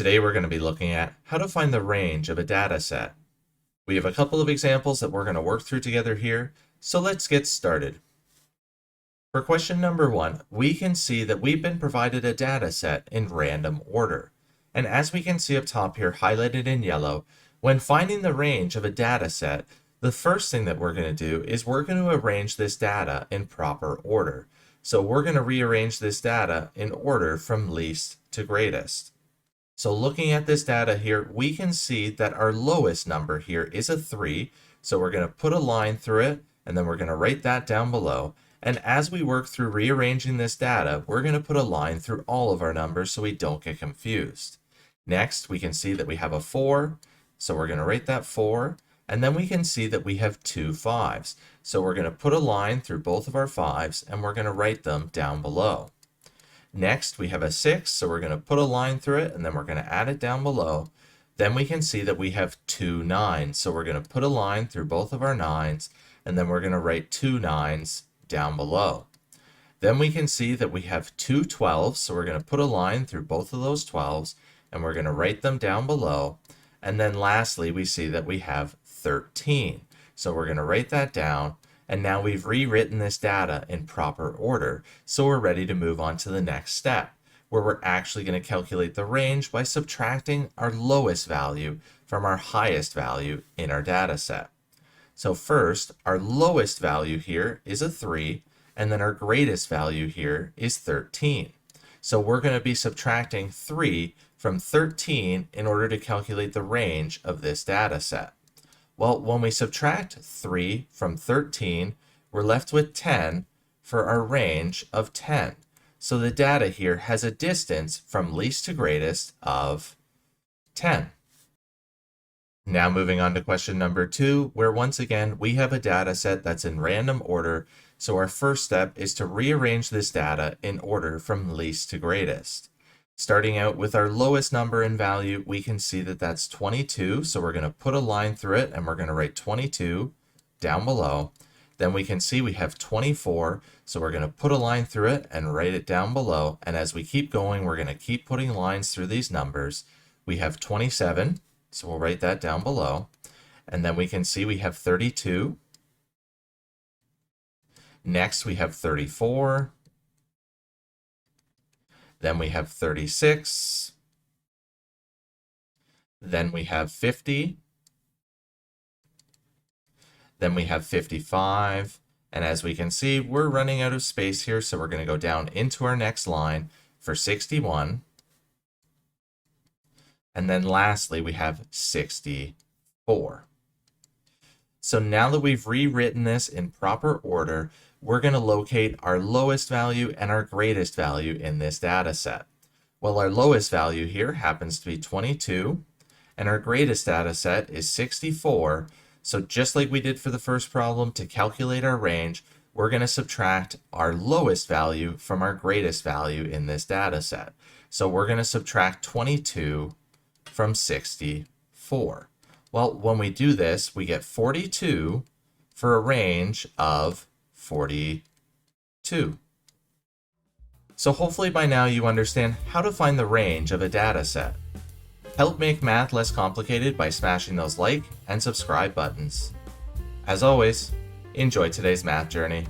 Today we're going to be looking at how to find the range of a data set. We have a couple of examples that we're going to work through together here, so let's get started. For question number 1, we can see that we've been provided a data set in random order. And as we can see up top here highlighted in yellow, when finding the range of a data set, the first thing that we're going to do is we're going to arrange this data in proper order. So we're going to rearrange this data in order from least to greatest. So looking at this data here, we can see that our lowest number here is a 3. So we're going to put a line through it, and then we're going to write that down below. And as we work through rearranging this data, we're going to put a line through all of our numbers so we don't get confused. Next, we can see that we have a 4. So we're going to write that 4. And then we can see that we have 2 5s. So we're going to put a line through both of our 5s, and we're going to write them down below. Next, we have a 6, so we're going to put a line through it, and then we're going to add it down below. Then we can see that we have 2 9s, so we're going to put a line through both of our 9s, and then we're going to write 2 9s down below. Then we can see that we have 2 12s, so we're going to put a line through both of those 12s, and we're going to write them down below. And then lastly, we see that we have 13. So we're going to write that down, and now we've rewritten this data in proper order, so we're ready to move on to the next step, where we're actually going to calculate the range by subtracting our lowest value from our highest value in our data set. So first, our lowest value here is a 3, and then our greatest value here is 13. So we're going to be subtracting 3 from 13 in order to calculate the range of this data set. Well, when we subtract 3 from 13, we're left with 10 for our range of 10. So the data here has a distance from least to greatest of 10. Now moving on to question number 2, where once again we have a data set that's in random order. So our first step is to rearrange this data in order from least to greatest. Starting out with our lowest number in value, we can see that that's 22. So we're going to put a line through it, and we're going to write 22 down below. Then we can see we have 24. So we're going to put a line through it and write it down below. And as we keep going, we're going to keep putting lines through these numbers. We have 27. So we'll write that down below. And then we can see we have 32. Next, we have 34. Then we have 36. Then we have 50. Then we have 55. And as we can see, we're running out of space here, so we're going to go down into our next line for 61. And then lastly, we have 64. So now that we've rewritten this in proper order, we're going to locate our lowest value and our greatest value in this data set. Well, our lowest value here happens to be 22, and our greatest data set is 64. So just like we did for the first problem, to calculate our range, we're going to subtract our lowest value from our greatest value in this data set. So we're going to subtract 22 from 64. Well, when we do this, we get 42 for a range of 42. So hopefully by now you understand how to find the range of a data set. Help make math less complicated by smashing those like and subscribe buttons. As always, enjoy today's math journey.